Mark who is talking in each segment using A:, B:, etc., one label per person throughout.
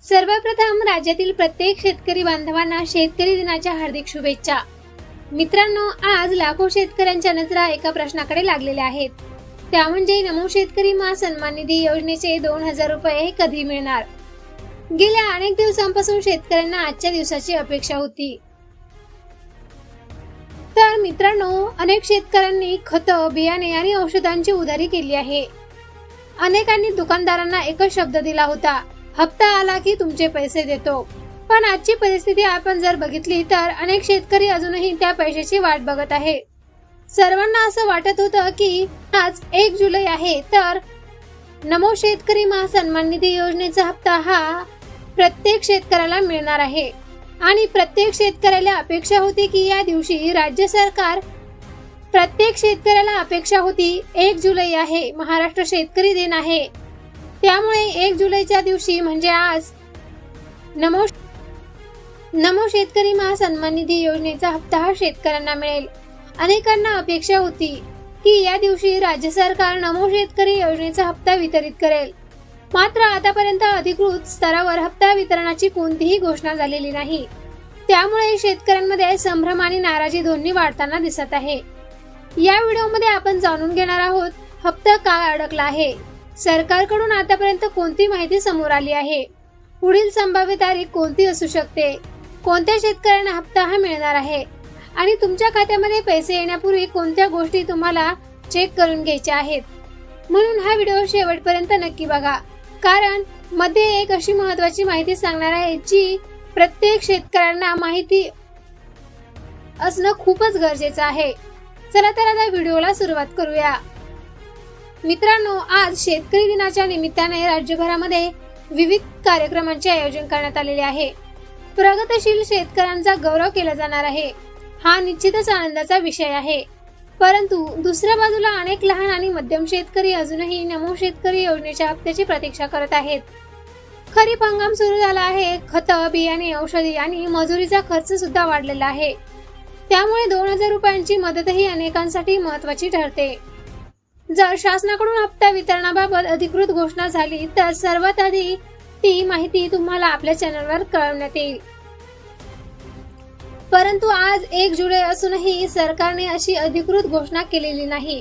A: सर्वप्रथम राज्यातील प्रत्येक शेतकरी बांधवांना शेतकरी दिनाच्या हार्दिक शुभेच्छा। मित्रांनो, आज लाखो शेतकऱ्यांच्या नजरा एका प्रश्नाकडे लागलेल्या आहेत, त्या म्हणजे नमो शेतकरी सन्मान निधी योजनेचे 2000 रुपये कधी मिळणार। गेल्या अनेक दिवसांपासून शेतकऱ्यांना आजच्या दिवसाची अपेक्षा होती। तर मित्रांनो, अनेक शेतकऱ्यांनी खत, बियाणे आणि औषधांची उधारी केली आहे। अनेकांनी दुकानदारांना एकच शब्द दिला होता, हप्ता आला की तुमचे पैसे देतो। पण आजची परिस्थिती आपण जर बघितली तर अनेक शेतकरी अजूनही त्या पैशाची वाट बघत आहे। सर्वांना असं वाटत होतं की आज 1 जुलै आहे, तर नमो शेतकरी सन्मान निधी योजनेचा हप्ता हा प्रत्येक शेतकऱ्याला मिळणार आहे आणि प्रत्येक शेतकऱ्याला अपेक्षा होती की या दिवशी राज्य सरकार प्रत्येक शेतकऱ्याला अपेक्षा होती 1 जुलै आहे, महाराष्ट्र शेतकरी दिन आहे, त्यामुळे 1 जुलैच्या दिवशी म्हणजे आज नमो शेतकरी सन्मान निधी योजनेचा हप्ता हा शेतकऱ्यांना मिळेल। अनेकांना अपेक्षा होती की या दिवशी राज्य सरकार नमो शेतकरी योजनेचा हप्ता वितरित करेल, मात्र आतापर्यंत अधिकृत स्तरावर हप्ता वितरणाची कोणतीही घोषणा झालेली नाही। त्यामुळे शेतकऱ्यांमध्ये संभ्रम आणि नाराजी दोन्ही वाढताना दिसत आहे। या व्हिडिओमध्ये आपण जाणून घेणार आहोत, हप्ता का अडकला आहे, सरकारकडून आतापर्यंत कोणती माहिती समोर आली आहे, पुढील संभाव्य तारीख कोणती असू शकते, कोणत्या शेतकऱ्यांना हप्ता हा मिळणार आहे आणि तुमच्या खात्यामध्ये पैसे येण्यापूर्वी कोणत्या गोष्टी तुम्हाला चेक करून घ्यायच्या आहेत। म्हणून हा व्हिडिओ शेवटपर्यंत नक्की बघा, कारण मध्ये एक अशी महत्त्वाची माहिती सांगणार आहे जी प्रत्येक शेतकऱ्यांना माहिती असणं खूपच गरजेचं आहे। चला तर आता व्हिडिओला सुरुवात करूया। मित्रांनो, आज शेतकरी दिनाच्या निमित्ताने राज्यभरामध्ये विविध कार्यक्रमांचे आयोजन करण्यात आलेले आहे। प्रगतशील शेतकऱ्यांचा गौरव केला जाणार आहे, हा निश्चितच आनंदाचा विषय आहे। परंतु दुसऱ्या बाजूला अनेक लहान आणि मध्यम शेतकरी अजूनही नमो शेतकरी योजनेच्या हप्त्याची प्रतीक्षा करत आहेत। खरीप हंगाम सुरू झाला आहे, खत, बियाणे, औषधी आणि मजुरीचा खर्च सुद्धा वाढलेला आहे, त्यामुळे 2000 रुपयांची मदतही अनेकांसाठी महत्त्वाची ठरते। जर शासनाकडून हप्ता वितरणाबाबत अधिकृत घोषणा झाली तर सर्वात आधी ती माहिती तुम्हाला आपल्या चॅनलवर कळवण्यात येईल। परंतु आज 1 जुलै असूनही सरकारने अशी अधिकृत घोषणा केलेली नाही।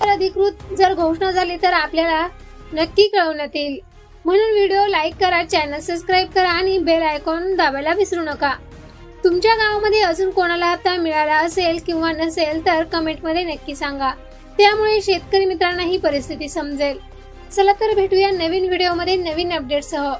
A: तर अधिकृत जर घोषणा झाली तर आपल्याला नक्की कळवण्यात येईल। म्हणून व्हिडिओ लाईक करा, चॅनल सबस्क्राईब करा आणि बेल आयकॉन दाबायला विसरू नका। तुमच्या गावामध्ये अजून कोणाला हप्ता मिळाला असेल किंवा नसेल तर कमेंटमध्ये नक्की सांगा, त्यामुळे शेतकरी मित्रांना ही परिस्थिती समजेल। चला तर भेटूया नवीन व्हिडिओमध्ये नवीन अपडेटसह।